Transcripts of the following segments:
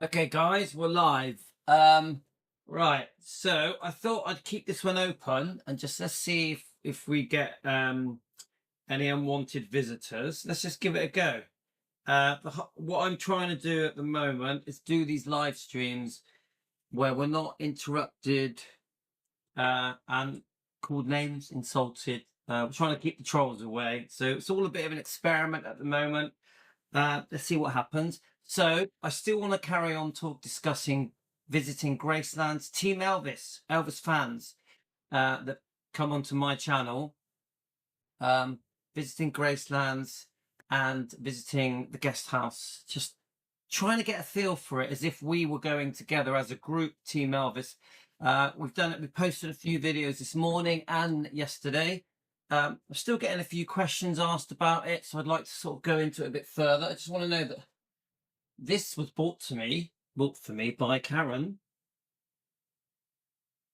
Okay, guys, we're live. Right. So I thought I'd keep this one open and just let's see if we get any unwanted visitors. Let's just give it a go. What I'm trying to do at the moment is do these live streams where we're not interrupted and called names, insulted. We're trying to keep the trolls away. So it's all a bit of an experiment at the moment. Let's see what happens. So I still want to carry on discussing visiting Graceland's Team Elvis fans that come onto my channel, visiting Graceland's and visiting the Guesthouse, just trying to get a feel for it as if we were going together as a group, Team Elvis. We've done it. We posted a few videos this morning and yesterday. I'm still getting a few questions asked about it, so I'd like to sort of go into it a bit further. I just want to know that this was bought for me by Karen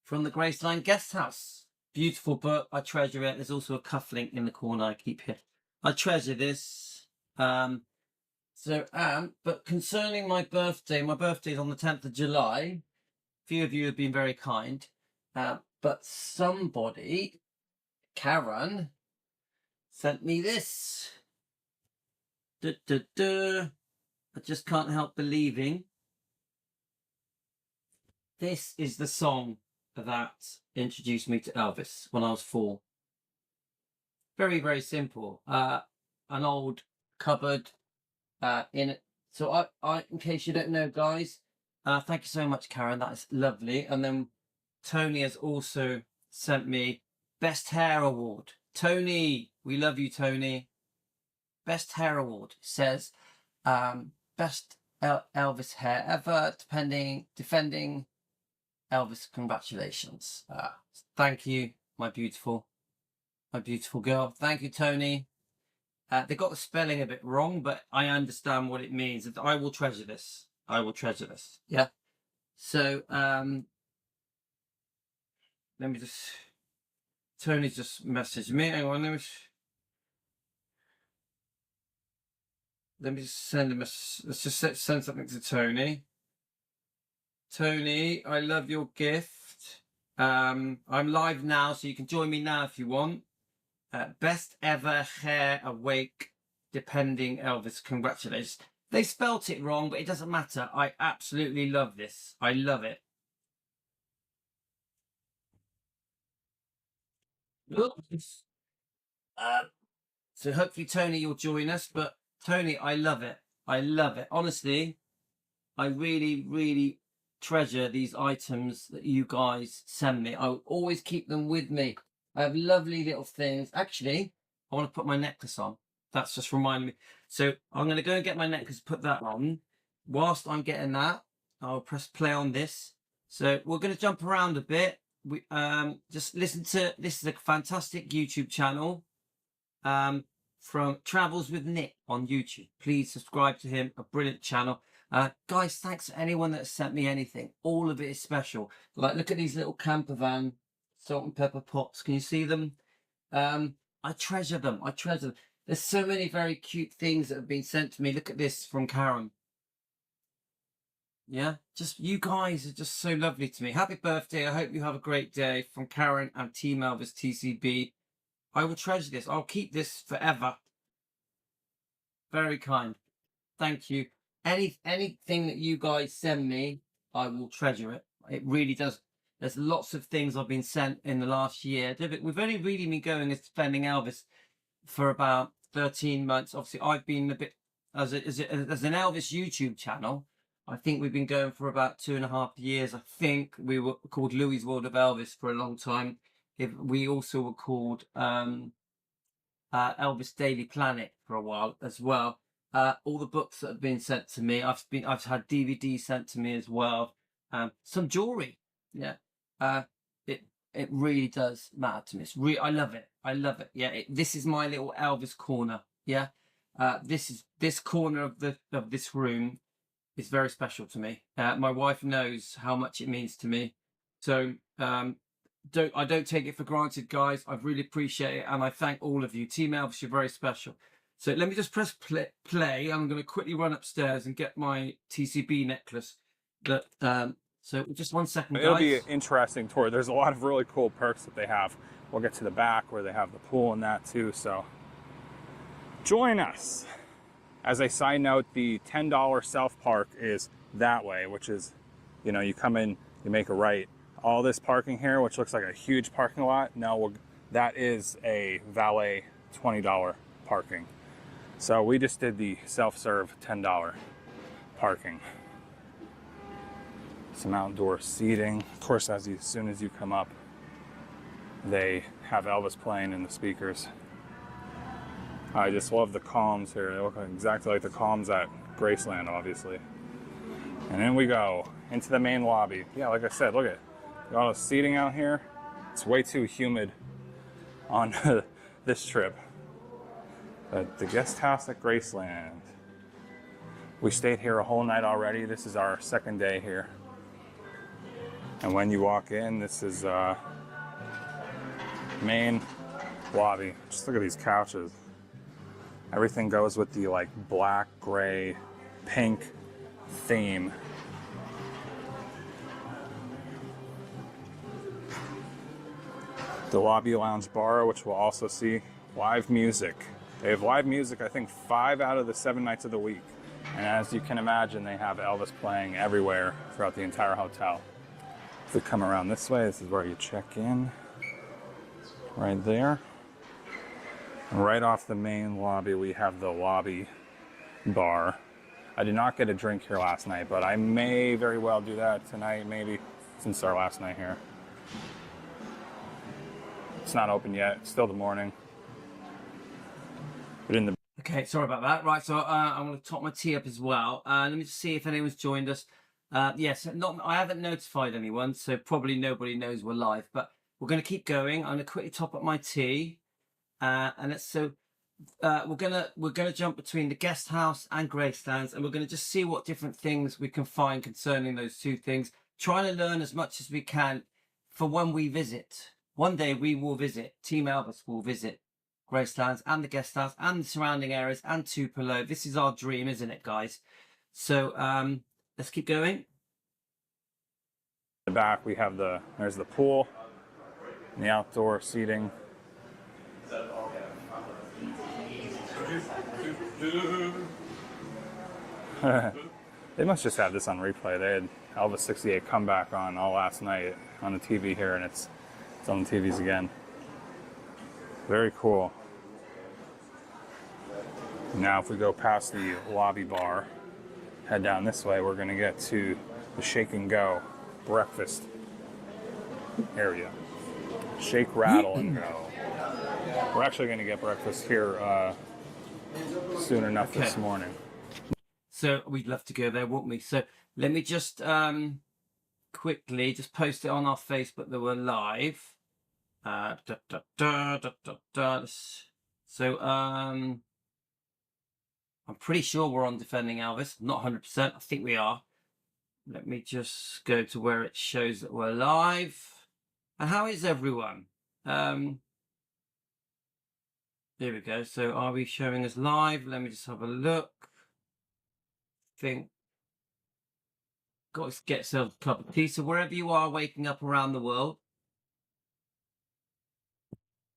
from the Graceland Guesthouse. Beautiful book. I treasure it. There's also a cufflink in the corner I keep here. I treasure this. But concerning my birthday is on the 10th of July. A few of you have been very kind. But somebody, Karen, sent me this. I just can't help believing. This is the song that introduced me to Elvis when I was 4. Very, very simple. An old cupboard in it. So in case you don't know, guys, thank you so much, Karen. That is lovely. And then Tony has also sent me Best Hair Award. Tony, we love you, Tony. Best Hair Award. It says best Elvis hair ever, defending Elvis. Congratulations. Thank you, my beautiful girl. Thank you, Tony. They got the spelling a bit wrong, but I understand what it means. I will treasure this. Yeah. So let me just. Tony just messaged me. Hang on, let me just send him let's just send something to Tony. Tony, I love your gift. I'm live now, so you can join me now if you want. Best ever hair awake, depending Elvis. Congratulations. They spelt it wrong, but it doesn't matter. I absolutely love this. I love it. So hopefully, Tony, you'll join us. But Tony, I love it. I love it. Honestly, I really, really treasure these items that you guys send me. I will always keep them with me. I have lovely little things. Actually, I want to put my necklace on. That's just reminding me. So I'm going to go and get my necklace, put that on. Whilst I'm getting that, I'll press play on this. So we're going to jump around a bit. We just listen to this. Is a fantastic YouTube channel from Travels with Nick on YouTube. Please subscribe to him. A brilliant channel. Guys, thanks to anyone that has sent me anything. All of it is special. Like, look at these little camper van salt and pepper pots. Can you see them? I treasure them. There's so many very cute things that have been sent to me. Look at this from Karen. Yeah, just you guys are just so lovely to me. Happy birthday. I hope you have a great day, from Karen and Team Elvis TCB. I will treasure this. I'll keep this forever. Very kind. Thank you. Anything that you guys send me, I will treasure it. It really does. There's lots of things I've been sent in the last year. We've only really been going as defending Elvis for about 13 months. Obviously, I've been a bit as an Elvis YouTube channel. I think we've been going for about 2.5 years. I think we were called Louis' World of Elvis for a long time. We also were called Elvis Daily Planet for a while as well. All the books that have been sent to me, I've had DVDs sent to me as well. Some jewelry, yeah. It really does matter to me. I love it. Yeah, this is my little Elvis corner. Yeah, this corner of this room is very special to me. My wife knows how much it means to me. So I don't take it for granted, guys. I really appreciate it, and I thank all of you. Team Elvis, you're very special. So let me just press play. I'm going to quickly run upstairs and get my TCB necklace. So just 1 second, guys. It'll be an interesting tour. There's a lot of really cool perks that they have. We'll get to the back where they have the pool and that too, so join us. As a side note, the $10 South Park is that way, which is, you know, you come in, you make a right. All this parking here, which looks like a huge parking lot, no, that is a valet $20 parking. So we just did the self-serve $10 parking. Some outdoor seating. Of course, as soon as you come up, they have Elvis playing in the speakers. I just love the columns here. They look exactly like the columns at Graceland, obviously. And then we go into the main lobby. Yeah, like I said, look at all the seating out here. It's way too humid on this trip. But the guest house at Graceland. We stayed here a whole night already. This is our second day here. And when you walk in, this is main lobby. Just look at these couches. Everything goes with the like black, gray, pink theme. The lobby lounge bar, which we'll also see live music. They have live music, I think 5 out of the 7 nights of the week. And as you can imagine, they have Elvis playing everywhere throughout the entire hotel. If we come around this way, this is where you check in. Right there. And right off the main lobby, we have the lobby bar. I did not get a drink here last night, but I may very well do that tonight, maybe, since our last night here. It's not open yet. It's still the morning. But in the... Okay, sorry about that. Right, so I'm going to top my tea up as well. Let me just see if anyone's joined us. Yes, I haven't notified anyone, so probably nobody knows we're live. But we're going to keep going. I'm going to quickly top up my tea, we're gonna jump between the guest house and Gracelands, and we're going to just see what different things we can find concerning those two things. Trying to learn as much as we can for when we visit. One day we will visit. Team Elvis will visit Gracelands and the guest house and the surrounding areas and Tupelo. This is our dream, isn't it, guys? So let's keep going. In the back, we have there's the pool and the outdoor seating. They must just have this on replay. They had Elvis 68 comeback on all last night on the TV here, and it's on the TVs again. Very cool. Now if we go past the lobby bar, head down this way, we're going to get to the Shake and Go breakfast area. Shake, rattle, and go. We're actually going to get breakfast here soon enough this morning. So we'd love to go there, wouldn't we? So let me just quickly just post it on our Facebook that we're live. So I'm pretty sure we're on Defending Elvis. Not 100%. I think we are. Let me just go to where it shows that we're live. And how is everyone? There we go. So are we showing us live? Let me just have a look. Think. Got to get yourself a cup of tea. So wherever you are waking up around the world,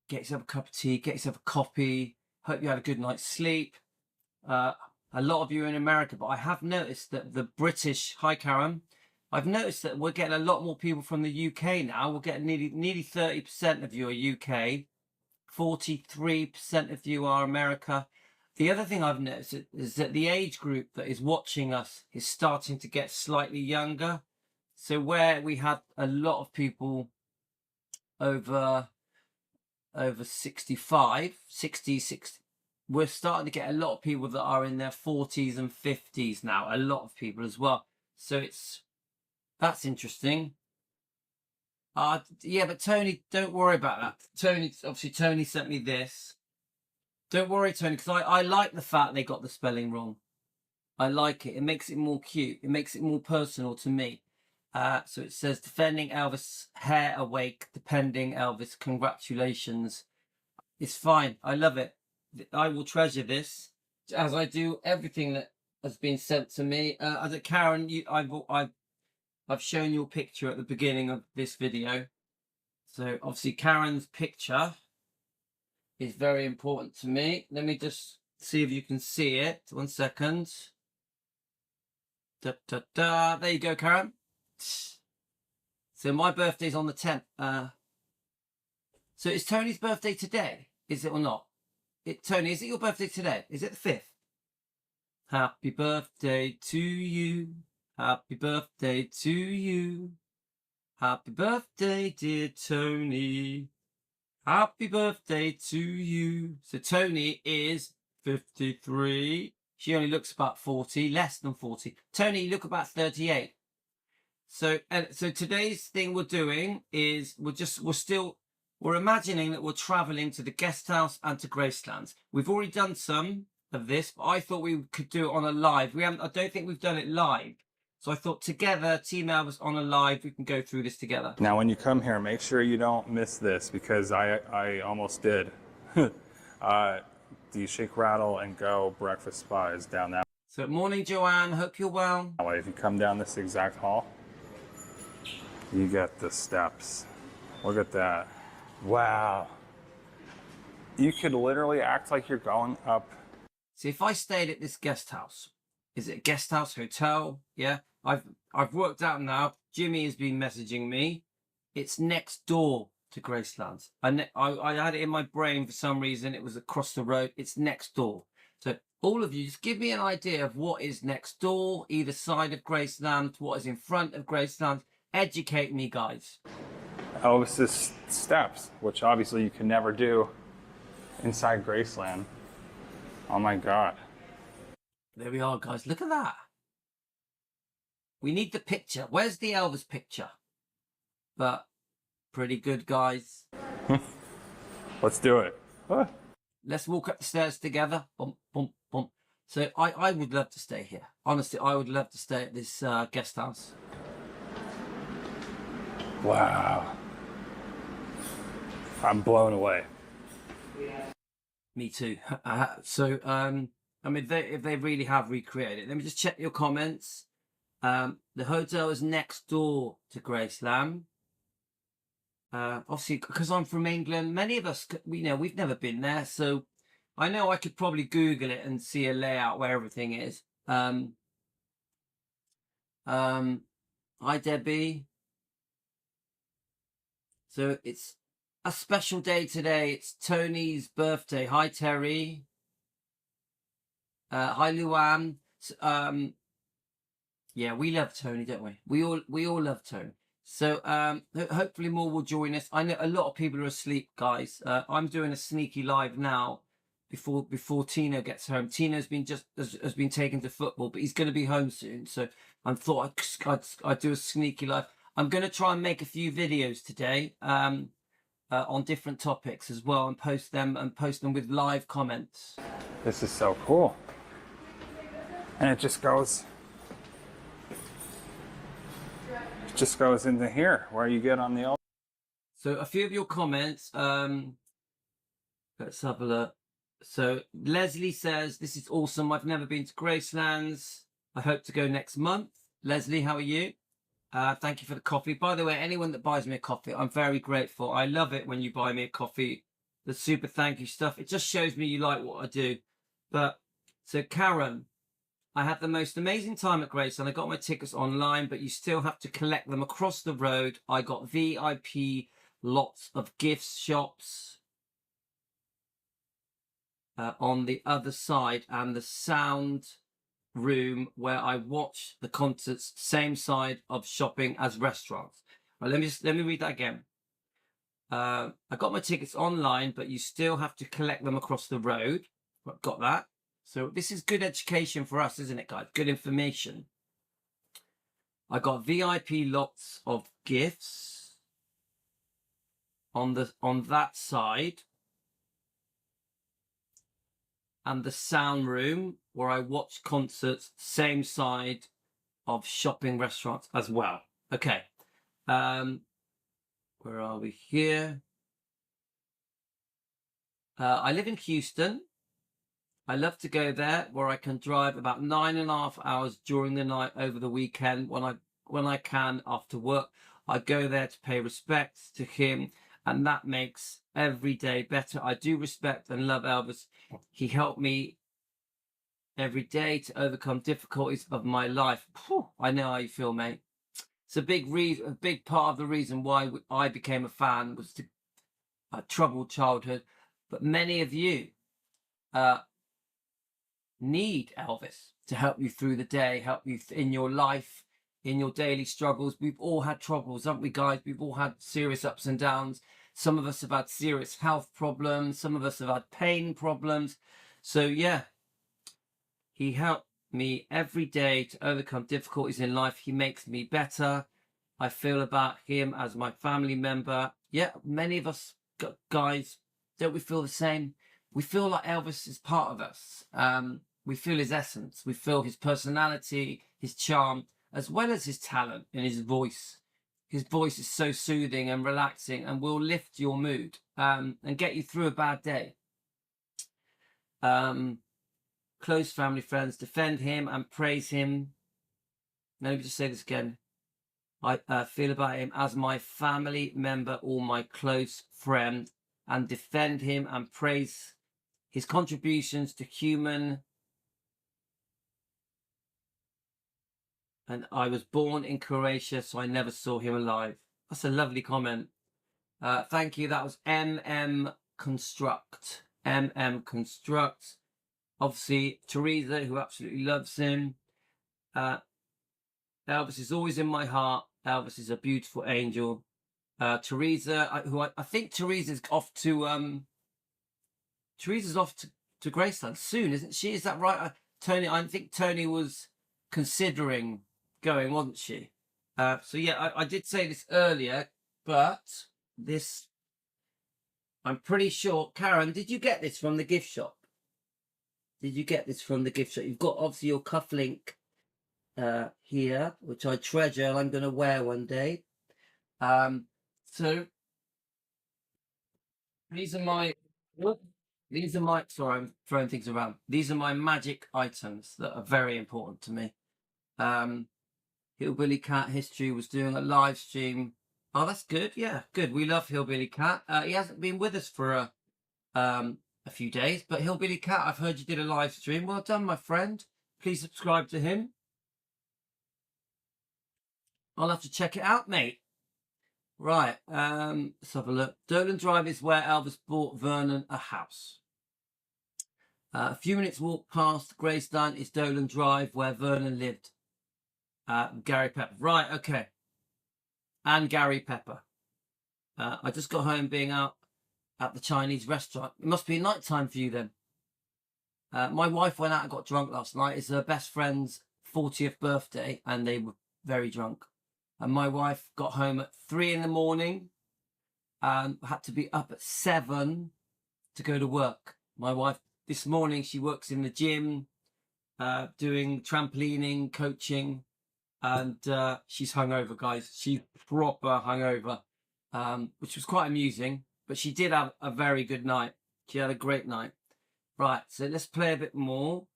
get yourself a cup of tea, get yourself a coffee. Hope you had a good night's sleep. A lot of you are in America, but I have noticed that the British, hi Karen, I've noticed that we're getting a lot more people from the UK now. We're getting nearly 30% of you are UK, 43% of you are America. The other thing I've noticed is that the age group that is watching us is starting to get slightly younger. So where we had a lot of people over 65, 60, we're starting to get a lot of people that are in their 40s and 50s now. A lot of people as well. So that's interesting. Yeah, but Tony, don't worry about that. Tony sent me this. Don't worry, Tony, because I like the fact they got the spelling wrong. I like it. It makes it more cute. It makes it more personal to me. So it says, Defending Elvis, hair awake, depending Elvis, congratulations. It's fine. I love it. I will treasure this as I do everything that has been sent to me. As a Karen, I've shown your picture at the beginning of this video. So obviously Karen's picture is very important to me. Let me just see if you can see it. 1 second. Da, da, da. There you go, Karen. So my birthday's on the 10th. So is Tony's birthday today? Is it or not? Tony, is it your birthday today? Is it the 5th? Happy birthday to you. Happy birthday to you. Happy birthday, dear Tony. Happy birthday to you. So Tony is 53. She only looks about 40, less than 40. Tony, you look about 38. So today's thing we're doing is we're imagining that we're traveling to the Guesthouse and to Graceland. We've already done some of this, but I thought we could do it on a live. I don't think we've done it live. So I thought together, Team Elvis on a live, we can go through this together. Now, when you come here, make sure you don't miss this because I almost did. The Shake, Rattle, and Go breakfast spa is down that So morning, Joanne. Hope you're well. way. If you come down this exact hall, you get the steps. Look at that. Wow. You could literally act like you're going up. See, if I stayed at this guest house, is it a guest house hotel? Yeah. I've worked out now. Jimmy has been messaging me. It's next door to Graceland. I had it in my brain for some reason. It was across the road. It's next door. So all of you, just give me an idea of what is next door, either side of Graceland, what is in front of Graceland. Educate me, guys. Elvis's steps, which obviously you can never do inside Graceland. Oh my God. There we are, guys. Look at that. We need the picture. Where's the Elvis picture? But pretty good, guys. Let's do it. Let's walk up the stairs together. Bump, bump, bump. So I would love to stay here. Honestly, I would love to stay at this guest house. Wow. I'm blown away. Me too. I mean, if they really have recreated it. Let me just check your comments. The hotel is next door to Graceland. Obviously, because I'm from England, many of us, we've never been there. So I know I could probably Google it and see a layout where everything is. Hi, Debbie. So it's a special day today. It's Tony's birthday. Hi, Terry. Hi, Luann. Yeah, we love Tony, don't we? We all love Tony. So hopefully more will join us. I know a lot of people are asleep, guys. I'm doing a sneaky live now before Tino gets home. Tino's been has been taken to football, but he's going to be home soon. So I thought I'd do a sneaky live. I'm going to try and make a few videos today on different topics as well, and post them with live comments. This is so cool. And it just goes into here where you get on the. So a few of your comments. Let's have a look. So Leslie says, this is awesome. I've never been to Gracelands. I hope to go next month. Leslie, how are you? Thank you for the coffee. By the way, anyone that buys me a coffee, I'm very grateful. I love it when you buy me a coffee. The super thank you stuff. It just shows me you like what I do. But so Karen, I had the most amazing time at Graceland. I got my tickets online, but you still have to collect them across the road. I got VIP, lots of gift shops on the other side, and the sound room where I watch the concerts, same side of shopping as restaurants. Right, let me read that again. I got my tickets online, but you still have to collect them across the road. Got that. So this is good education for us, isn't it, guys? Good information. I got VIP lots of gifts on that side, and the sound room where I watch concerts, same side of shopping restaurants as well. Okay. Where are we here? I live in Houston. I love to go there where I can drive about 9.5 hours during the night over the weekend when I can after work. I go there to pay respects to him, and that makes every day better. I do respect and love Elvis. He helped me every day to overcome difficulties of my life. Whew, I know how you feel, mate. It's a big reason, a big part of the reason why I became a fan was a troubled childhood. But many of you need Elvis to help you through the day, help you in your life, in your daily struggles. We've all had troubles, haven't we, guys? We've all had serious ups and downs. Some of us have had serious health problems. Some of us have had pain problems. So, yeah, he helped me every day to overcome difficulties in life. He makes me better. I feel about him as my family member. Yeah, many of us guys, don't we feel the same? We feel like Elvis is part of us. We feel his essence. We feel his personality, his charm, as well as his talent and his voice. His voice is so soothing and relaxing and will lift your mood and get you through a bad day. Close family friends defend him and praise him. Let me just say this again. I feel about him as my family member or my close friend and defend him and praise his contributions to human. And I was born in Croatia, so I never saw him alive. That's a lovely comment. Thank you. That was MM Construct. MM Construct. Obviously, Teresa, who absolutely loves him. Elvis is always in my heart. Elvis is a beautiful angel. Teresa, I think Teresa's off to Graceland soon, isn't she? Is that right? Tony, I think Tony was considering going, wasn't she? So yeah, I did say this earlier, but this, I'm pretty sure. Karen, did you get this from the gift shop? Did you get this from the gift shop? You've got obviously your cufflink here, which I treasure and I'm going to wear one day. So these are my, sorry, I'm throwing things around. These are my magic items that are very important to me. Hillbilly Cat History was doing a live stream. Oh, that's good. Yeah, good. We love Hillbilly Cat. He hasn't been with us for a few days, but Hillbilly Cat, I've heard you did a live stream. Well done, my friend. Please subscribe to him. I'll have to check it out, mate. Right, let's have a look. Dolan Drive is where Elvis bought Vernon a house. A few minutes walk past Graceland is Dolan Drive where Vernon lived. Gary Pepper. Right, okay. And Gary Pepper. I just got home being out at the Chinese restaurant. It must be night time for you then. My wife went out and got drunk last night. It's her best friend's 40th birthday and they were very drunk. And my wife got home at 3 a.m. and had to be up at 7 to go to work. My wife, this morning, she works in the gym, doing trampolining, coaching, and she's hungover, guys. She's proper hungover, which was quite amusing. But she did have a very good night. She had a great night. Right, so let's play a bit more.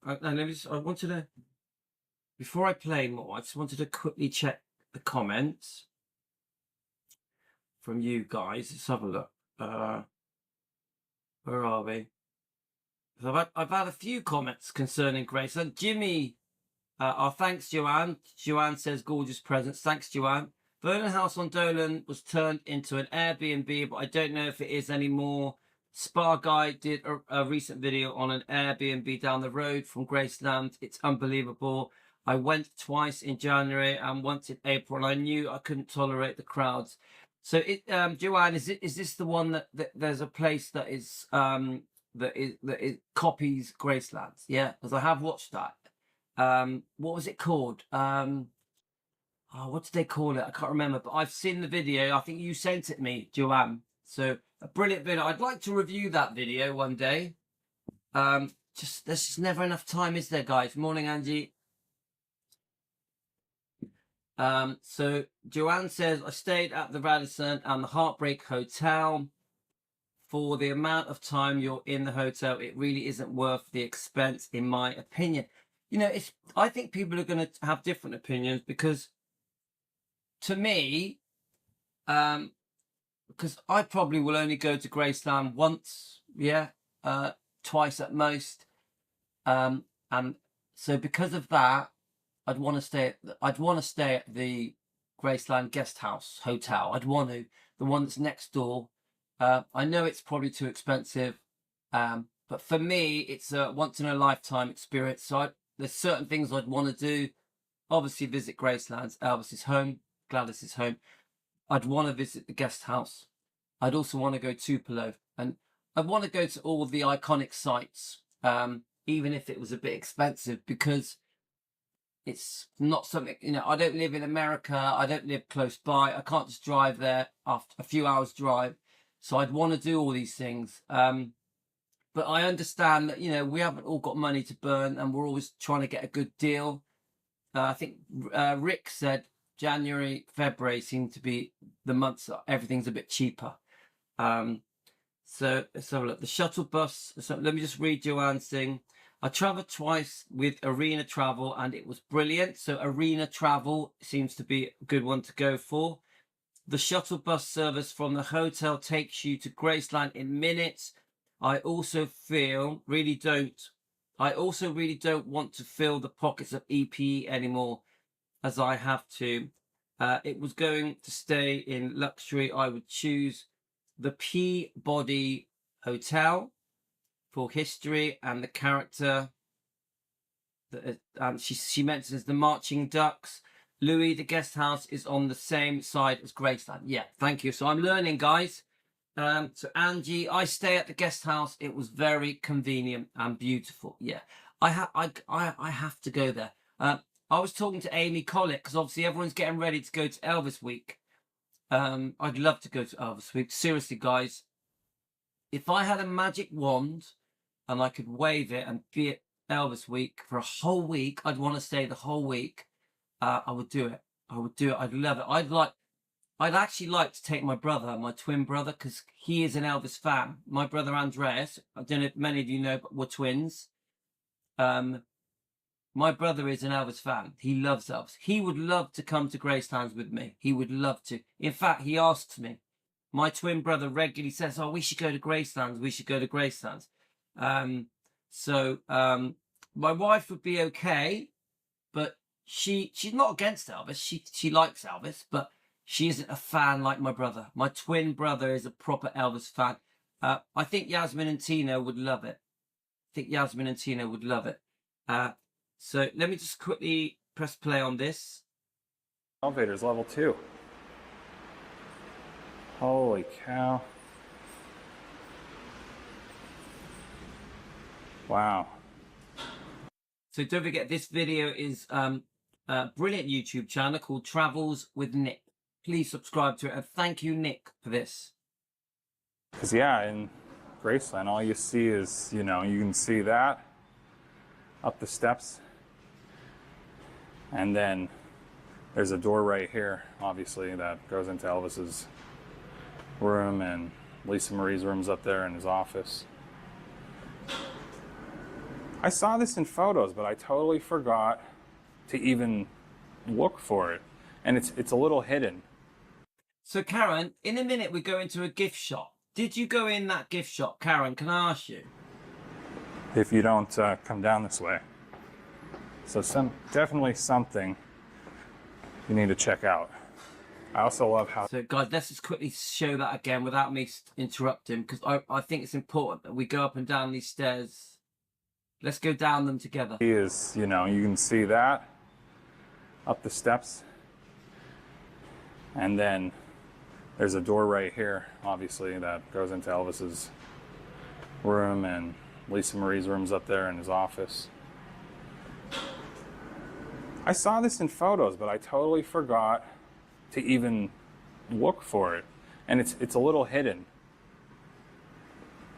Before I play more, I just wanted to quickly check the comments from you guys. Let's have a look. Where are we? So I've had a few comments concerning Graceland. Jimmy, thanks, Joanne. Joanne says gorgeous presents. Thanks, Joanne. Vernon House on Dolan was turned into an Airbnb, but I don't know if it is anymore. Spa Guy did a recent video on an Airbnb down the road from Graceland. It's unbelievable. I went twice in January and once in April, and I knew I couldn't tolerate the crowds. So, Joanne, is this the one that there's a place that is that copies Graceland? Yeah, because I have watched that. What was it called? What did they call it? I can't remember, but I've seen the video. I think you sent it me, Joanne. So a brilliant video. I'd like to review that video one day. There's just never enough time, is there, guys? Morning, Angie. So Joanne says, I stayed at the Radisson and the Heartbreak Hotel. for the amount of time you're in the hotel, it really isn't worth the expense, in my opinion. You know, I think people are going to have different opinions, because to me, because I probably will only go to Graceland once, twice at most. And so because of that, I'd want to stay at the Graceland Guesthouse Hotel. I'd want to, the one that's next door. I know it's probably too expensive, but for me, it's a once in a lifetime experience. So there's certain things I'd want to do. Obviously, visit Graceland, Elvis's home, Gladys's home. I'd want to visit the guest house. I'd also want to go to Tupelo, and I'd want to go to all the iconic sites, even if it was a bit expensive, because it's not something, you know, I don't live in America. I don't live close by. I can't just drive there after a few hours drive. So I'd want to do all these things. But I understand that, you know, we haven't all got money to burn, and we're always trying to get a good deal. I think Rick said January, February seem to be the months that everything's a bit cheaper. So let's have a look. The shuttle bus. So let me just read Joanne's thing. I travelled twice with Arena Travel and it was brilliant. So Arena Travel seems to be a good one to go for. The shuttle bus service from the hotel takes you to Graceland in minutes. I also really don't want to fill the pockets of EPE anymore, as I have to. It was going to stay in luxury. I would choose the Peabody Hotel for history and the character. She mentions the Marching Ducks. Louis, the guest house is on the same side as Graceland. Yeah, thank you. So I'm learning, guys. So Angie, I stay at the guest house. It was very convenient and beautiful. Yeah, I have to go there. I was talking to Amy Collett, because obviously everyone's getting ready to go to Elvis Week. I'd love to go to Elvis Week. Seriously, guys, if I had a magic wand and I could wave it and be at Elvis Week for a whole week, I'd want to stay the whole week. I would do it. I'd love it. I'd actually like to take my brother, my twin brother, because he is an Elvis fan. My brother Andreas, I don't know if many of you know, but we're twins. My brother is an Elvis fan. He loves Elvis. He would love to come to Graceland with me. He would love to. In fact, he asks me. My twin brother regularly says, "Oh, we should go to Graceland. We should go to Graceland." My wife would be okay, but she's not against Elvis. She likes Elvis, but she isn't a fan like my brother. My twin brother is a proper Elvis fan. I think Yasmin and Tina would love it. So let me just quickly press play on this. Elevator's level 2. Holy cow. Wow. So don't forget, this video is a brilliant YouTube channel called Travels with Nick. Please subscribe to it, and thank you, Nick, for this. Because yeah, in Graceland, all you see is, you know, you can see that up the steps, and then there's a door right here, obviously, that goes into Elvis's room, and Lisa Marie's room's up there in his office. I saw this in photos, but I totally forgot to even look for it, and it's a little hidden. So Karen, in a minute we go into a gift shop. Did you go in that gift shop, Karen? Can I ask you? If you don't come down this way. So definitely something you need to check out. I also love how... So guys, let's just quickly show that again without me interrupting, because I think it's important that we go up and down these stairs. Let's go down them together. He is, you know, you can see that up the steps, and then there's a door right here, obviously, that goes into Elvis's room, and Lisa Marie's room's up there in his office. I saw this in photos, but I totally forgot to even look for it, and it's a little hidden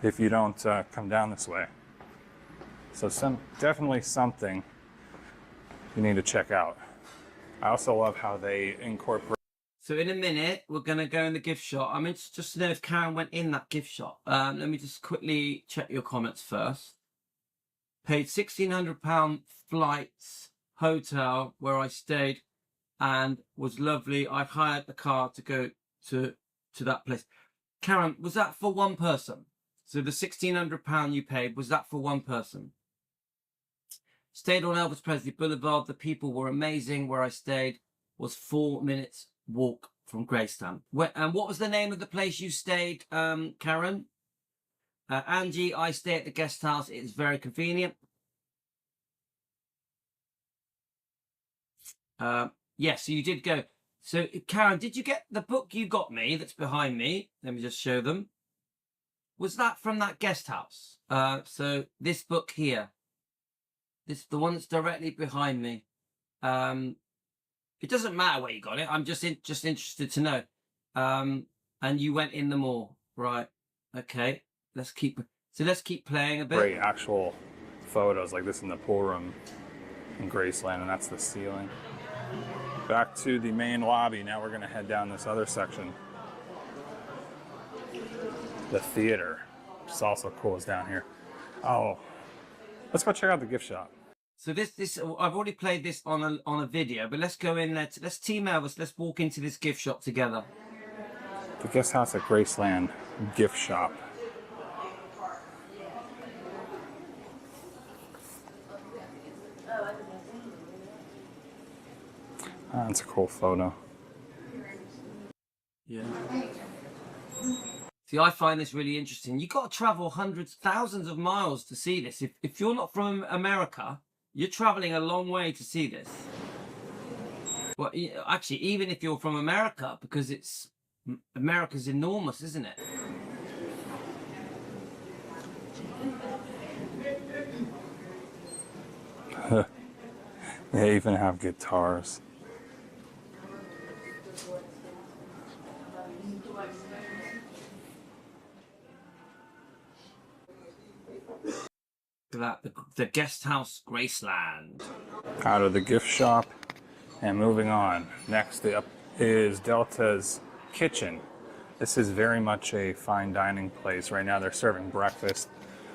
if you don't come down this way. So definitely something you need to check out. I also love how they incorporate... So in a minute, we're going to go in the gift shop. I'm interested to know if Karen went in that gift shop. Let me just quickly check your comments first. Paid £1,600 flights, hotel where I stayed, and was lovely. I hired the car to go to that place. Karen, was that for one person? So the £1,600 you paid, was that for one person? Stayed on Elvis Presley Boulevard. The people were amazing. Where I stayed was 4 minutes walk from Graceland. And what was the name of the place you stayed, Karen? Angie, I stay at the Guesthouse. It's very convenient. Yes, so you did go. So, Karen, did you get the book you got me that's behind me? Let me just show them. Was that from that Guesthouse? So this book here, the one that's directly behind me. It doesn't matter where you got it. I'm just interested to know. And you went in the mall, right? Okay. Let's keep playing a bit. Great actual photos like this in the pool room in Graceland, and that's the ceiling. Back to the main lobby. Now we're going to head down this other section. The theater, which is also cool, is down here. Oh, let's go check out the gift shop. So this I've already played this on a video, but let's go in there. Let's team Elvis. Let's walk into this gift shop together. The Guesthouse at Graceland gift shop. That's a cool photo. Yeah. See, I find this really interesting. You got to travel hundreds, thousands of miles to see this. If you're not from America, you're traveling a long way to see this. Well, actually, even if you're from America, because America's enormous, isn't it? They even have guitars. That the Guesthouse Graceland. Out of the gift shop and moving on. Next up is Delta's Kitchen. This is very much a fine dining place. Right now they're serving breakfast.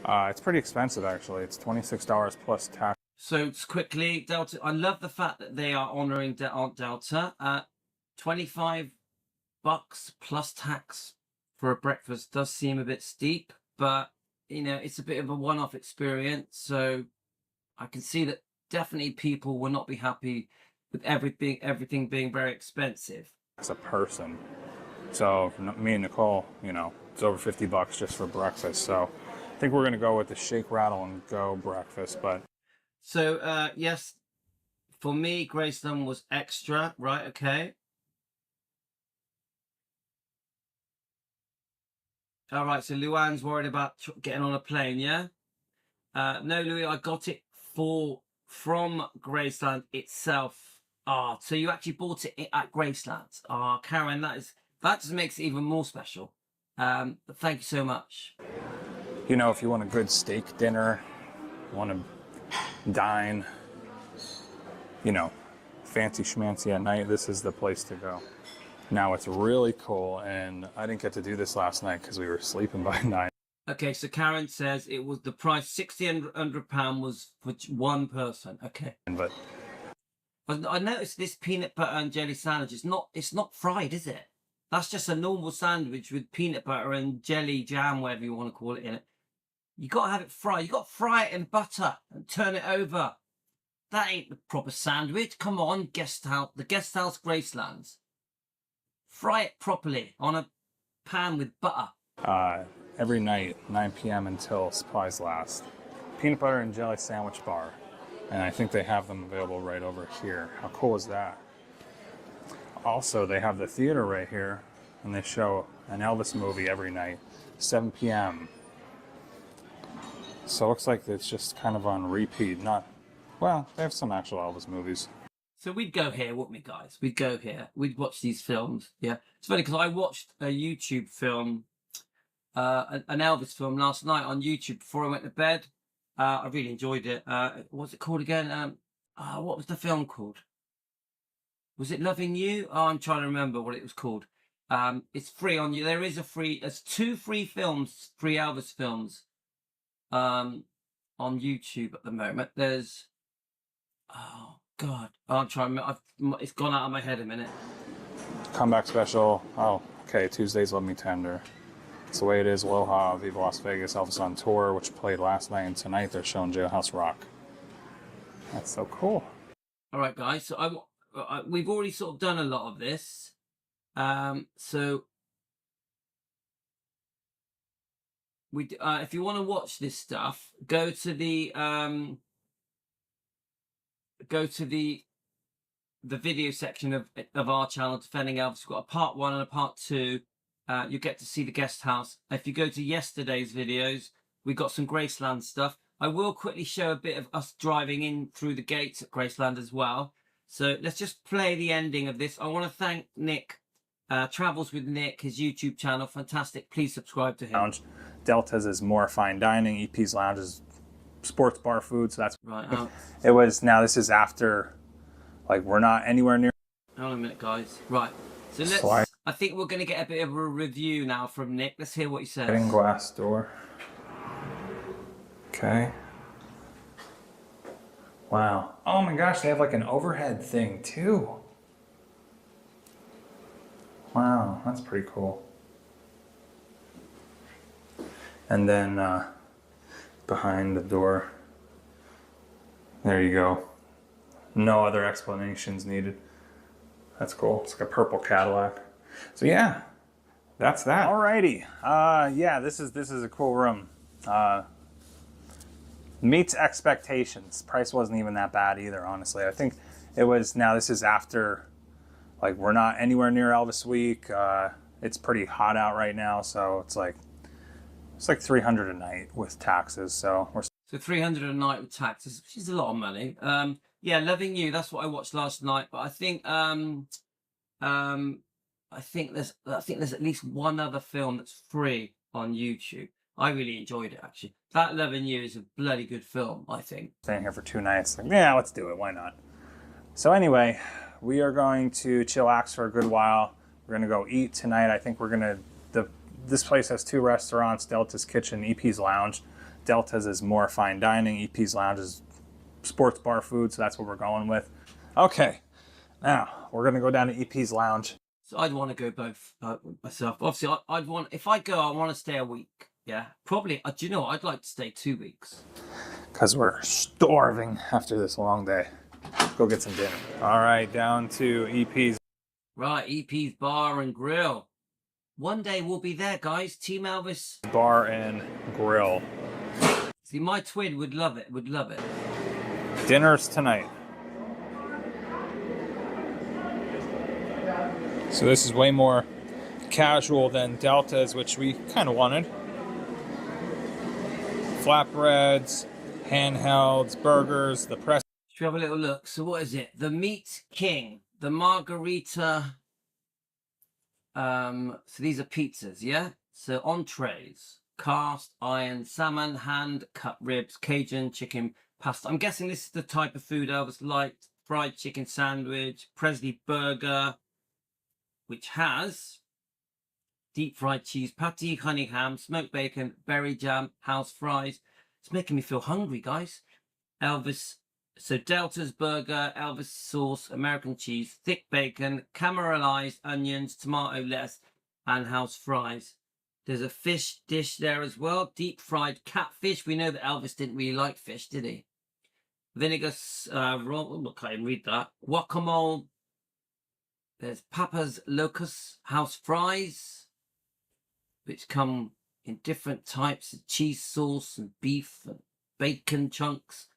It's pretty expensive actually. It's $26 plus tax. So quickly, Delta. I love the fact that they are honouring Aunt Delta. $25 plus tax for a breakfast does seem a bit steep, but you know, it's a bit of a one-off experience, so I can see that definitely people will not be happy with everything being very expensive. As a person. So for me and Nicole, you know, it's over $50 just for breakfast. So I think we're going to go with the shake, rattle, and go breakfast. But so, yes, for me, Graceland was extra, right? Okay. All right, so Luann's worried about getting on a plane, yeah? No, Louis, I got it from Graceland itself. So you actually bought it at Graceland. Karen, that just makes it even more special. But thank you so much. you know, if you want a good steak dinner, want to dine, you know, fancy schmancy at night, this is the place to go. Now it's really cool, and I didn't get to do this last night because we were sleeping by 9. Okay, so Karen says it was the price, £1,600 was for one person. Okay. But I noticed this peanut butter and jelly sandwich. It's not fried, is it? That's just a normal sandwich with peanut butter and jelly jam, whatever you want to call it, in it. You got to have it fried. You got to fry it in butter and turn it over. That ain't the proper sandwich. Come on, the Guesthouse Gracelands. Fry it properly on a pan with butter. Every night, 9 p.m. until supplies last. Peanut butter and jelly sandwich bar. And I think they have them available right over here. How cool is that? Also, they have the theater right here, and they show an Elvis movie every night, 7 p.m. So it looks like it's just kind of on repeat. Well, they have some actual Elvis movies. So we'd go here, wouldn't we, guys? We'd go here. We'd watch these films. Yeah. It's funny because I watched a YouTube film, an Elvis film last night on YouTube before I went to bed. I really enjoyed it. What's it called again? What was the film called? Was it Loving You? Oh, I'm trying to remember what it was called. It's free on you. There's 2 free films, free Elvis films, on YouTube at the moment. There's, oh God, I'm trying to remember. It's gone out of my head a minute. Comeback special. Oh, okay. Tuesdays Love Me Tender. It's the way it is. Aloha, Viva Las Vegas, Elvis on Tour, which played last night, and tonight they're showing Jailhouse Rock. That's so cool. All right, guys. So we've already sort of done a lot of this. So if you want to watch this stuff, go to the video section of our channel, Defending Elvis. We've got a part 1 and a part 2. You get to see the guest house. If you go to yesterday's videos, we got some Graceland stuff. I will quickly show a bit of us driving in through the gates at Graceland as well. So let's just play the ending of this. I want to thank Nick, Travels with Nick, his YouTube channel. Fantastic. Please subscribe to him. Lounge. Delta's is more fine dining. EP's Lounge is sports bar food. So that's right. It was, now this is after, like, we're not anywhere near. Hold on a minute, guys. Right. So I think we're going to get a bit of a review now from Nick. Let's hear what he says. Getting glass door. Okay. Wow. Oh my gosh, they have like an overhead thing too. Wow, that's pretty cool. And then behind the door, there you go. No other explanations needed. That's cool. It's like a purple Cadillac. So yeah, that's that. Alrighty. Yeah, this is a cool room. Meets expectations. Price wasn't even that bad either, honestly. I think it was, now this is after, like, we're not anywhere near Elvis week. It's pretty hot out right now, so it's like $300 a night with taxes. So $300 a night with taxes, which is a lot of money. Yeah, Loving You. That's what I watched last night. But I think there's at least one other film that's free on YouTube. I really enjoyed it, actually. That Loving You is a bloody good film, I think. Staying here for 2 nights, like, yeah, let's do it. Why not? So anyway, we are going to chillax for a good while. We're gonna go eat tonight. I think we're gonna. This place has 2 restaurants: Delta's Kitchen, EP's Lounge. Delta's is more fine dining. EP's Lounge is sports bar food, so that's what we're going with. Okay, now we're gonna go down to EP's Lounge. So I'd want to go both myself. Obviously, I'd want, if I go, I want to stay a week. Yeah, probably. Do you know what? I'd like to stay 2 weeks. Because we're starving after this long day. Go get some dinner. All right, down to EP's. Right, EP's Bar and Grill. One day we'll be there, guys. Team Elvis. Bar and Grill. See, my twin would love it. Would love it. Dinner's tonight. So this is way more casual than Delta's, which we kind of wanted. Flatbreads, handhelds, burgers, the press. Should we have a little look? So what is it? The Meat King, the Margarita. So these are pizzas, yeah? So entrees, cast iron, salmon, hand cut ribs, Cajun chicken, pasta. I'm guessing this is the type of food Elvis liked. Fried chicken sandwich, Presley burger, which has deep fried cheese, patty, honey ham, smoked bacon, berry jam, house fries. It's making me feel hungry, guys. Elvis. So Delta's burger, Elvis sauce, American cheese, thick bacon, caramelized onions, tomato, lettuce, and house fries. There's a fish dish there as well. Deep fried catfish. We know that Elvis didn't really like fish, did he? Vinegar, I can't even read that. Guacamole. There's Papa's Locust house fries, which come in different types of cheese sauce and beef and bacon chunks.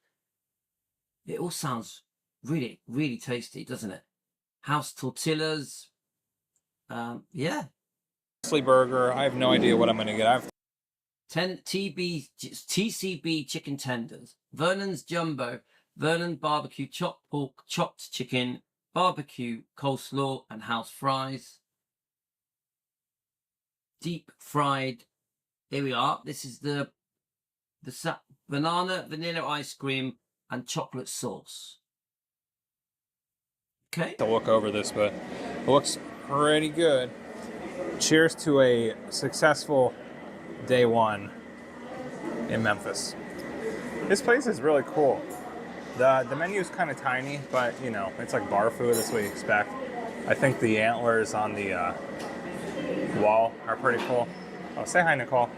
It all sounds really, really tasty, doesn't it? House tortillas. Yeah. Burger. I have no idea what I'm going to get. I have 10 TCB chicken tenders. Vernon's Jumbo. Vernon barbecue chopped pork, chopped chicken, barbecue coleslaw, and house fries. Deep fried. Here we are. This is the banana, vanilla ice cream, and chocolate sauce. Okay. To look over this, but it looks pretty good. Cheers to a successful day one in Memphis. This place is really cool. The menu is kind of tiny, but you know, it's like bar food. That's what you expect. I think the antlers on the wall are pretty cool. Oh, say hi, Nicole.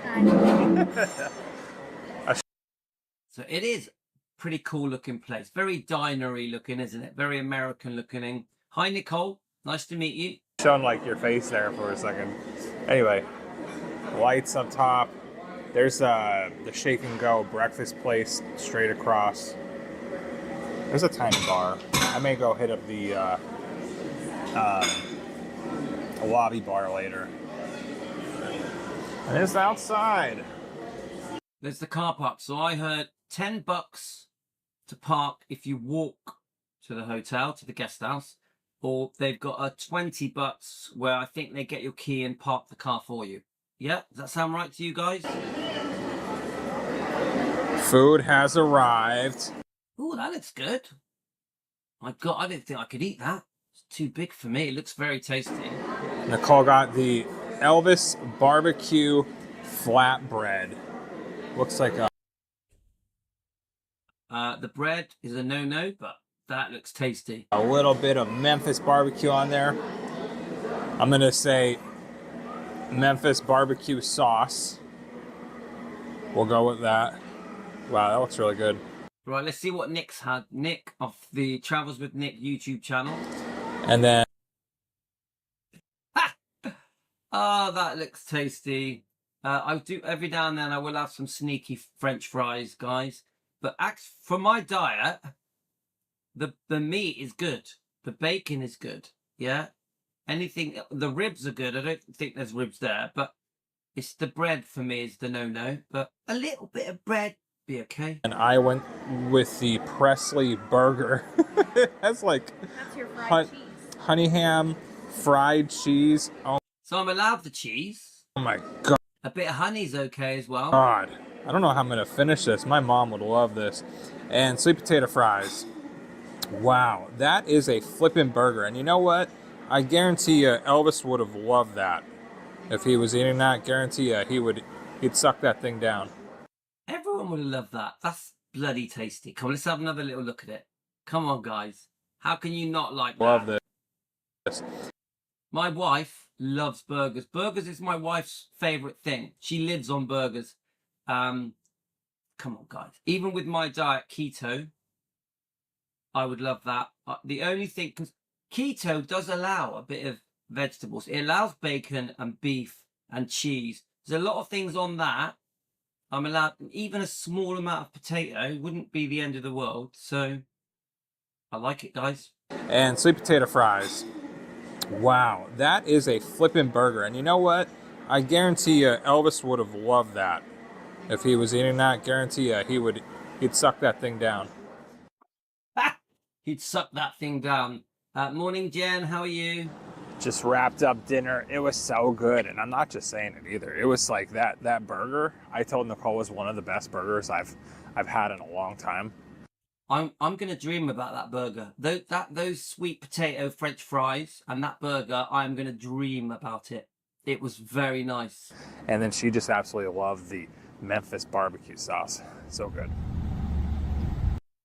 Hi. So it is pretty cool looking place. Very dinery looking, isn't it? Very American looking. Hi, Nicole. Nice to meet you. Showing like your face there for a second. Anyway, lights up top. There's the Shake and Go breakfast place straight across. There's a tiny bar. I may go hit up the lobby bar later. And it's outside. There's the car park. So I heard $10 to park if you walk to the hotel, to the guest house, or they've got a $20 where I think they get your key and park the car for you. Yeah, does that sound right to you guys? Food has arrived. Oh, that looks good. My God, I didn't think I could eat that. It's too big for me. It looks very tasty. Nicole got the Elvis barbecue flatbread. Looks like a... The bread is a no-no, but that looks tasty. a little bit of Memphis barbecue on there. I'm gonna say Memphis barbecue sauce. We'll go with that. Wow, that looks really good. Right, let's see what Nick's had. Nick off the Travels with Nick YouTube channel. And then Oh, that looks tasty. I do every now and then. I will have some sneaky French fries, guys. But for my diet, the meat is good. The bacon is good. Yeah. Anything. The ribs are good. I don't think there's ribs there, but it's the bread for me is the no-no. But a little bit of bread be okay. and I went with the Presley burger. That's like That's your fried cheese. honey ham, fried cheese. Oh So I'm allowed the cheese. my god. A bit of honey's okay as well. I don't know how I'm gonna finish this. My mom would love this. And sweet potato fries. Wow, that is a flippin' burger. And you know what? I guarantee you Elvis would have loved that. If he was eating that, guarantee you he'd suck that thing down. Everyone would have loved that. That's bloody tasty. Come on, let's have another little look at it. Come on, guys. How can you not like that? Love this. My wife loves burgers. Burgers is my wife's favorite thing. She lives on burgers. Come on, guys. Even with my diet keto, I would love that. The only thing, because keto does allow a bit of vegetables. It allows bacon and beef and cheese. There's a lot of things on that. I'm allowed, even a small amount of potato wouldn't be the end of the world. So I like it, guys. And sweet potato fries. Wow, that is a flippin' burger. And you know what? I guarantee you Elvis would have loved that. If he was eating that, guarantee you he'd suck that thing down. He'd suck that thing down. Morning, Jen. How are you? Just wrapped up dinner. It was so good. And I'm not just saying it either. It was like that burger, I told Nicole, was one of the best burgers I've had in a long time. I'm gonna dream about that burger. Those sweet potato French fries and that burger, I'm gonna dream about it. It was very nice. And then she just absolutely loved the Memphis barbecue sauce. So good.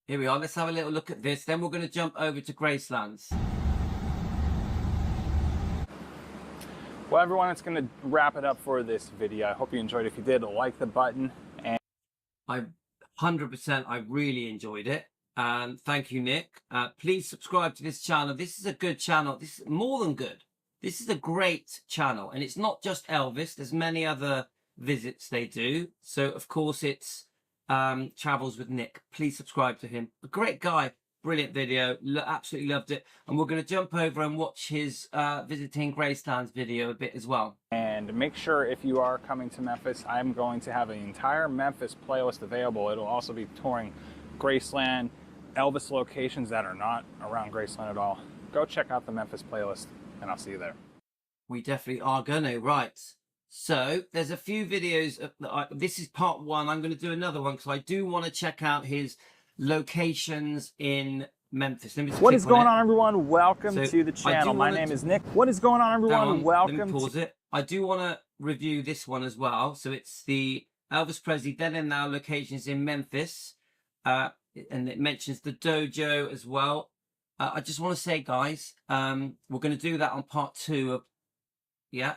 Here we are. Let's have a little look at this. Then we're gonna jump over to Graceland's. Well, everyone, it's going to wrap it up for this video. I hope you enjoyed. If you did, like the button. And 100%, I really enjoyed it. And thank you, Nick. Please subscribe to this channel. This is a good channel. This is more than good. This is a great channel. And it's not just Elvis. There's many other visits they do. So, of course, it's Travels with Nick. Please subscribe to him. A great guy. Brilliant video. Absolutely loved it. And we're going to jump over and watch his visiting Graceland's video a bit as well. And make sure if you are coming to Memphis, I'm going to have an entire Memphis playlist available. It'll also be touring Graceland, Elvis locations that are not around Graceland at all. Go check out the Memphis playlist, and I'll see you there. We definitely are going to. Right. So there's a few videos. This is part one. I'm going to do another one because I do want to check out his locations in Memphis. Let me just What click is going it. on, everyone? Welcome So, to the I channel. do My wanna name is Nick. What is going on, Hang everyone? on, Welcome let me pause it. I do want to review this one as well. So it's the Elvis Presley Then and Now locations in Memphis. And it mentions the dojo as well. I just want to say, guys, we're going to do that on part 2 of, yeah.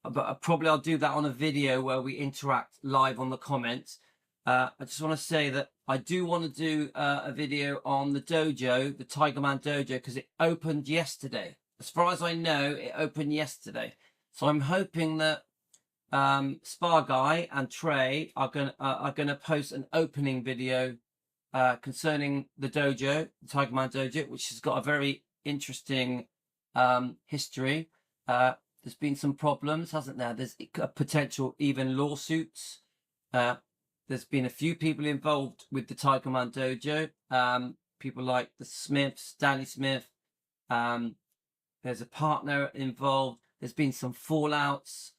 But probably I'll do that on a video where we interact live on the comments. I just want to say that I do want to do a video on the dojo, the Tiger Man dojo, because it opened yesterday. As far as I know, it opened yesterday. So I'm hoping that Spa Guy and Trey are gonna post an opening video concerning the dojo, the Tiger Man dojo, which has got a very interesting history. There's been some problems, hasn't there? There's a potential even lawsuits. There's been a few people involved with the Tiger Man dojo. People like the Smiths, Danny Smith. There's a partner involved. There's been some fallouts.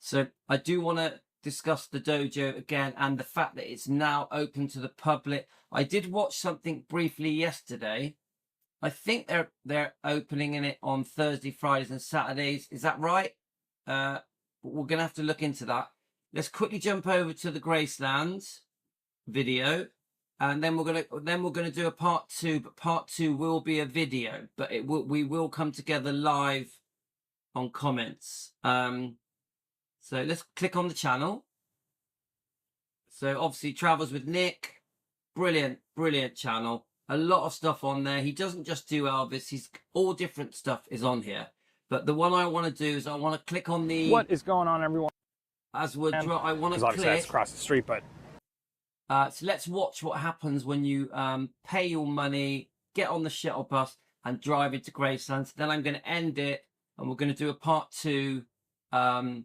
So I do want to discuss the dojo again and the fact that it's now open to the public. I did watch something briefly yesterday. I think they're opening in it on Thursday, Fridays, and Saturdays. Is that right? We're gonna have to look into that. Let's quickly jump over to the Graceland video, and then we're gonna do a part 2. But part 2 will be a video, but we will come together live on comments. So let's click on the channel. So obviously Travels with Nick, brilliant channel. A lot of stuff on there. He doesn't just do Elvis. He's all different stuff is on here. But the one I want to do is I want to click on the. What is going on, everyone? As we're I want to obviously that's click. across the street, but So let's watch what happens when you pay your money, get on the shuttle bus, and drive into Graceland. So then I'm going to end it, and we're going to do a part 2. The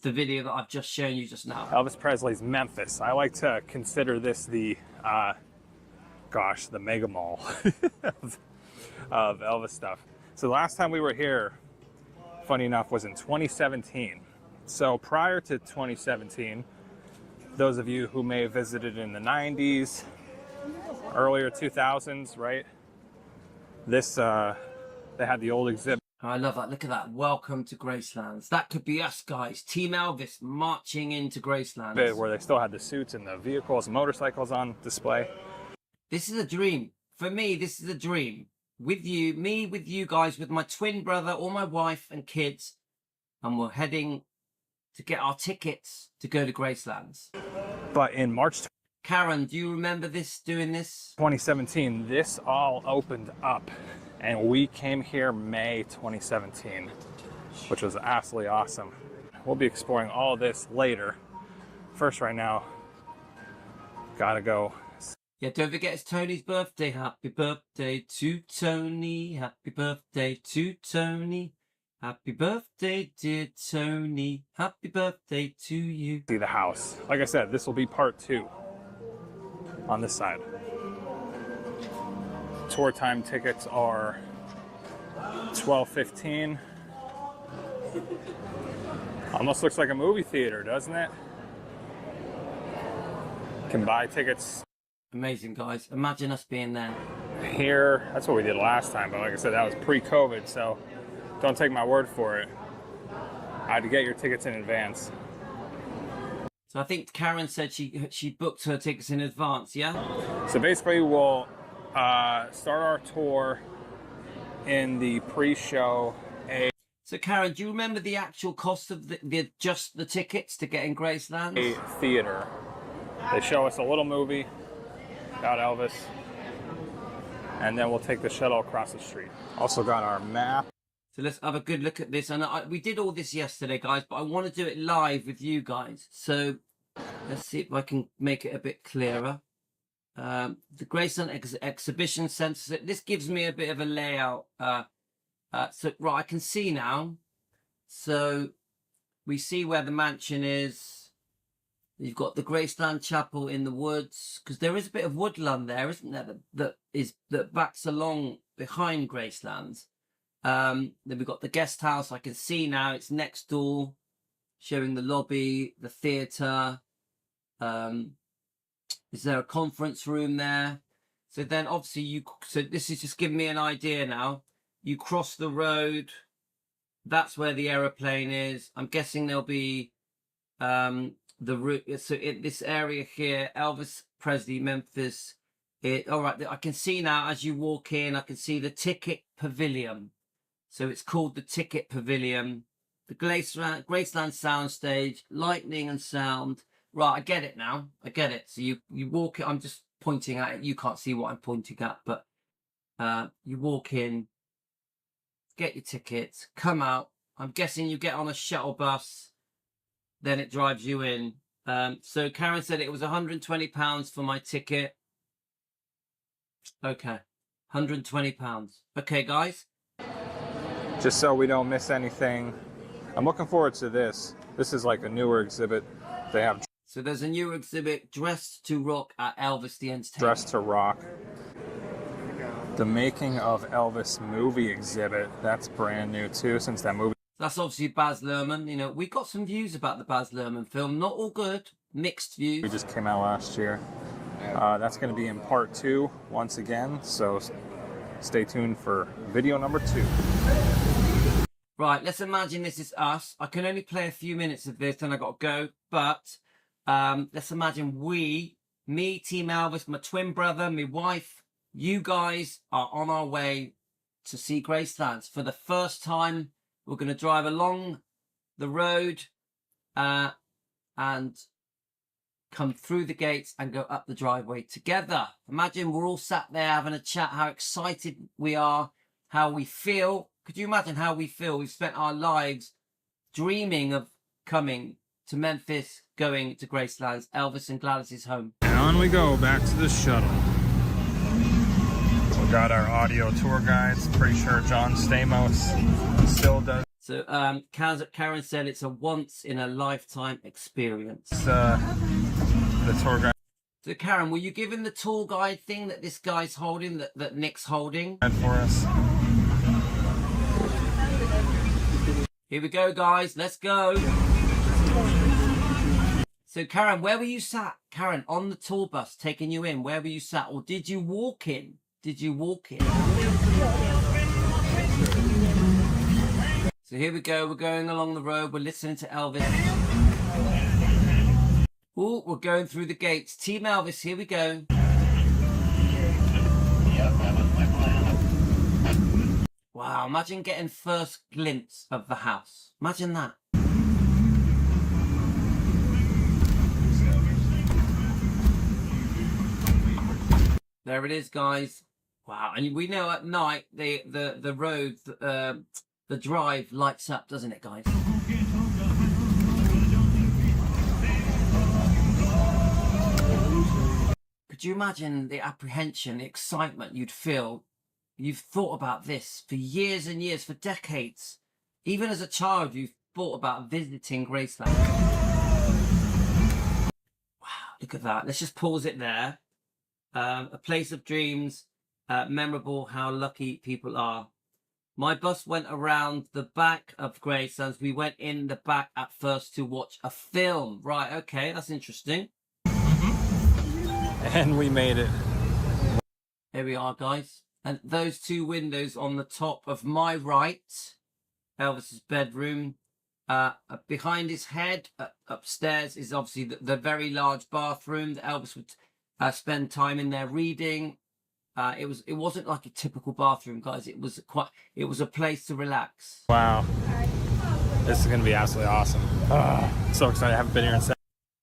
video that I've just shown you just now. Elvis Presley's Memphis. I like to consider this the, the mega mall of Elvis stuff. So the last time we were here, funny enough, was in 2017. So prior to 2017, those of you who may have visited in the 90s, earlier 2000s, right? This, they had the old exhibit. I love that. Look at that. Welcome to Graceland. That could be us, guys. Team Elvis marching into Graceland. Where they still had the suits and the vehicles and motorcycles on display. This is a dream. For me, this is a dream. With you, me with you guys, with my twin brother, or my wife and kids. And we're heading to get our tickets to go to Graceland. But in March Karen, do you remember doing this? 2017, this all opened up. And we came here May 2017, which was absolutely awesome. We'll be exploring all of this later. First, right now, gotta go. Yeah, don't forget it's Tony's birthday. Happy birthday to Tony. Happy birthday to Tony. Happy birthday, dear Tony. Happy birthday to you. See the house. Like I said, this will be part 2 on this side. Tour time tickets are $12.15. Almost looks like a movie theater, doesn't it? Can buy tickets. Amazing, guys. Imagine us being there. Here, that's what we did last time, but like I said, that was pre-COVID, so don't take my word for it. I had to get your tickets in advance. So I think Karen said she booked her tickets in advance, yeah? So basically, we'll start our tour in the pre-show. So Karen, do you remember the actual cost of just the tickets to get in Graceland? A theater. They show us a little movie about Elvis, and then we'll take the shuttle across the street. Also got our map. So let's have a good look at this. And we did all this yesterday, guys, but I want to do it live with you guys. So let's see if I can make it a bit clearer. The Graceland Exhibition Centre. This gives me a bit of a layout. So right, I can see now. So we see where the mansion is. You've got the Graceland Chapel in the woods, because there is a bit of woodland there, isn't there? That backs along behind Graceland. Then we've got the Guesthouse. I can see now it's next door, showing the lobby, the theatre. Is there a conference room there? So then obviously so this is just giving me an idea now. You cross the road. That's where the aeroplane is. I'm guessing there'll be the route. So in this area here, Elvis Presley, Memphis. All right, I can see now as you walk in, I can see the ticket pavilion. So it's called the ticket pavilion. The Graceland soundstage, lightning and sound. Right, I get it now. I get it. So you walk it. I'm just pointing at it. You can't see what I'm pointing at, but you walk in, get your tickets, come out. I'm guessing you get on a shuttle bus, then it drives you in. So Karen said it was £120 for my ticket. Okay, £120. Okay, guys. Just so we don't miss anything, I'm looking forward to this. This is like a newer exhibit. They have So there's a new exhibit, Dressed to Rock at Elvis the Entertainer. Dressed to Rock. The Making of Elvis movie exhibit. That's brand new too, since that movie. That's obviously Baz Luhrmann. You know, we got some views about the Baz Luhrmann film. Not all good, mixed views. We just came out last year. That's going to be in part 2 once again. So stay tuned for video number 2. Right, let's imagine this is us. I can only play a few minutes of this, then I got to go. But let's imagine me, Team Elvis, my twin brother, my wife, you guys are on our way to see Graceland. For the first time, we're going to drive along the road and come through the gates and go up the driveway together. Imagine we're all sat there having a chat, how excited we are, how we feel. Could you imagine how we feel? We've spent our lives dreaming of coming to Memphis, going to Graceland's, Elvis and Gladys's home. And on we go, back to the shuttle. We got our audio tour guides. Pretty sure John Stamos still does. So Karen said it's a once-in-a-lifetime experience. The tour guide So Karen, were you given the tour guide thing that this guy's holding, that Nick's holding? for us. Here we go, guys. Let's go. So, Karen, where were you sat? Karen, on the tour bus taking you in, where were you sat? Or did you walk in? Did you walk in? So here we go. We're going along the road. We're listening to Elvis. Oh, we're going through the gates. Team Elvis, here we go. Wow, imagine getting first glimpse of the house. Imagine that. There it is, guys. Wow, and we know at night the road, the drive lights up, doesn't it, guys? Could you imagine the apprehension, the excitement you'd feel? You've thought about this for years and years, for decades. Even as a child, you've thought about visiting Graceland. Wow, look at that. Let's just pause it there. A place of dreams, memorable, how lucky people are. My bus went around the back of Graceland. We went in the back at first to watch a film. Right, okay, that's interesting. And we made it. Here we are, guys. And those two windows on the top of my right, Elvis's bedroom. Behind his head, upstairs, is obviously the very large bathroom that Elvis would spend time in there reading. It wasn't like a typical bathroom, guys. It was a place to relax. Wow. This is going to be absolutely awesome. So excited. I haven't been here in seconds.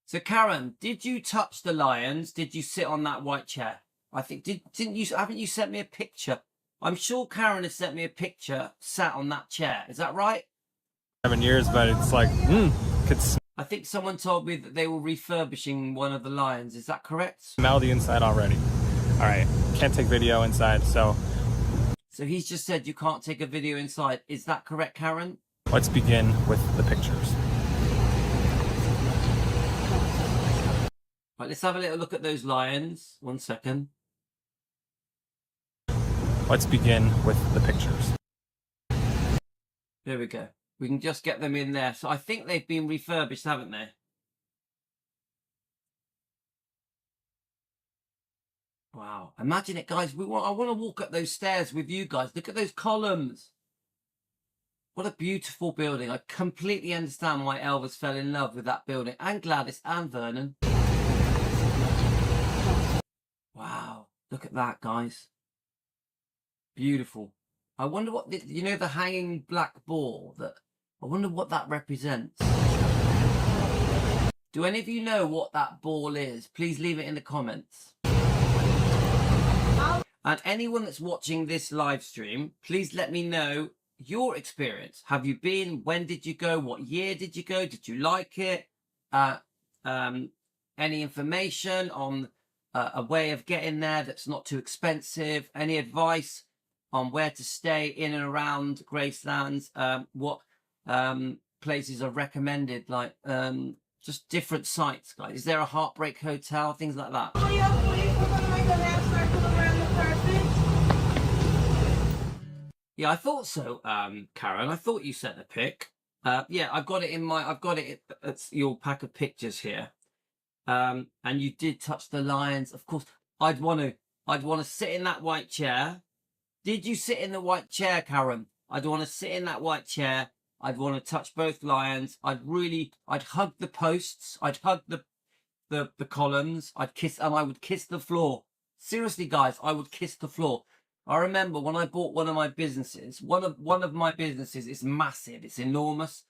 So Karen, did you touch the lions? Did you sit on that white chair? I think haven't you sent me a picture? I'm sure Karen has sent me a picture sat on that chair. Is that right? 7 years, but it's like, could I think someone told me that they were refurbishing one of the lions. Is that correct? smell the inside already. All right, can't take video inside, so So he's just said you can't take a video inside. Is that correct, Karen? let's begin with the pictures. Right, let's have a little look at those lions. 1 second. Let's begin with the pictures. There we go. We can just get them in there. So I think they've been refurbished, haven't they? Wow. Imagine it, guys. I want to walk up those stairs with you guys. Look at those columns. What a beautiful building. I completely understand why Elvis fell in love with that building. And Gladys and Vernon. Wow. Look at that, guys. Beautiful. I wonder what, you know, the hanging black ball, I wonder what that represents. Do any of you know what that ball is? Please leave it in the comments. And anyone that's watching this live stream, please let me know your experience. Have you been? When did you go? What year did you go? Did you like it? Any information on a way of getting there that's not too expensive? Any advice on where to stay in and around Graceland? What places are recommended? Like just different sites, guys. Is there a heartbreak hotel? Things like that. Yeah, I thought so, Karen. I thought you sent a pic. Yeah, I've got it. It's your pack of pictures here. And you did touch the lions. Of course, I'd want to sit in that white chair. Did you sit in the white chair, Karen? I'd want to sit in that white chair. I'd want to touch both lions. I'd hug the posts. I'd hug the columns. I would kiss the floor. Seriously, guys, I would kiss the floor. I remember when I bought one of my businesses. One of my businesses is massive. It's enormous.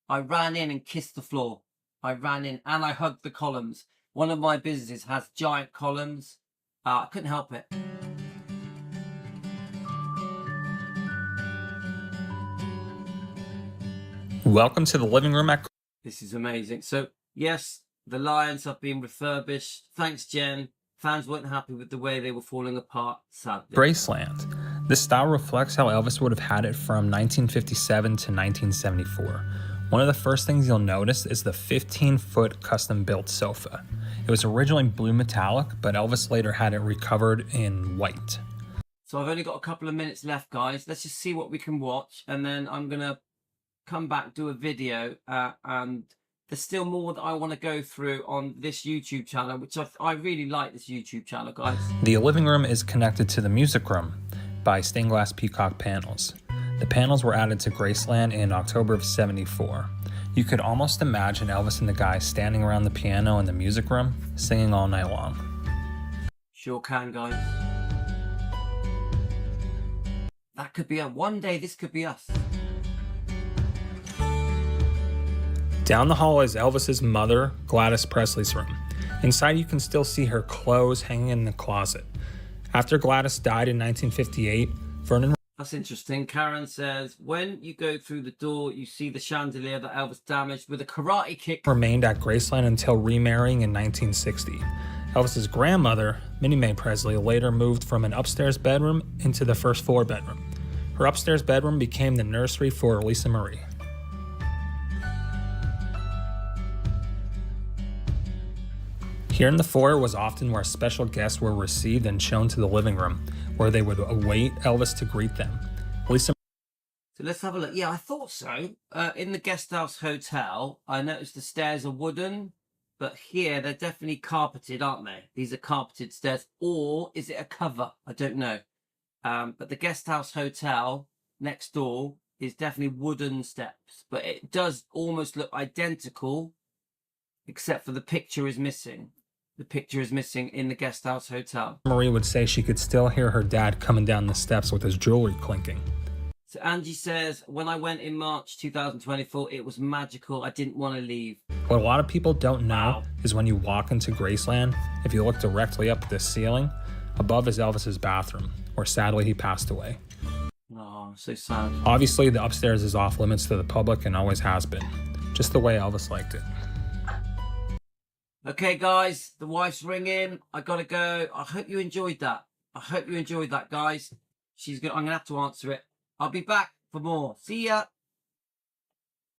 I ran in and kissed the floor. I ran in and I hugged the columns. One of my businesses has giant columns. I couldn't help it. Welcome to the living room at... This is amazing. So, yes, the lions have been refurbished. Thanks, Jen. Fans weren't happy with the way they were falling apart, sadly. Graceland. This style reflects how Elvis would have had it from 1957 to 1974. One of the first things you'll notice is the 15-foot custom-built sofa. It was originally blue metallic, but Elvis later had it recovered in white. So I've only got a couple of minutes left, guys. Let's just see what we can watch, and then I'm going to come back, do a video, and there's still more that I want to go through on this YouTube channel, which I really like this YouTube channel, guys. The living room is connected to the music room by stained glass peacock panels. The panels were added to Graceland in October of '74. You could almost imagine Elvis and the guys standing around the piano in the music room, singing all night long. Sure can, guys. That could be one day this could be us. Down the hall is Elvis's mother, Gladys Presley's room. Inside you can still see her clothes hanging in the closet. After Gladys died in 1958, Vernon... That's interesting. Karen says, when you go through the door, you see the chandelier that Elvis damaged with a karate kick. ...remained at Graceland until remarrying in 1960. Elvis's grandmother, Minnie Mae Presley, later moved from an upstairs bedroom into the first floor bedroom. Her upstairs bedroom became the nursery for Lisa Marie. Here in the foyer was often where special guests were received and shown to the living room, where they would await Elvis to greet them. Lisa... So let's have a look. Yeah, I thought so. In the Guesthouse Hotel, I noticed the stairs are wooden, but here they're definitely carpeted, aren't they? These are carpeted stairs. Or is it a cover? I don't know. But the Guesthouse Hotel next door is definitely wooden steps, but it does almost look identical, except for the picture is missing. The picture is missing in the Guesthouse Hotel. Marie would say she could still hear her dad coming down the steps with his jewelry clinking. So Angie says, when I went in March 2024, it was magical. I didn't want to leave. What a lot of people don't know is when you walk into Graceland, if you look directly up at the ceiling, above is Elvis's bathroom, where sadly he passed away. Oh, so sad. Obviously, the upstairs is off limits to the public and always has been. Just the way Elvis liked it. Okay, guys, the wife's ringing. I gotta go. I hope you enjoyed that. I hope you enjoyed that, guys. I'm gonna have to answer it. I'll be back for more. See ya.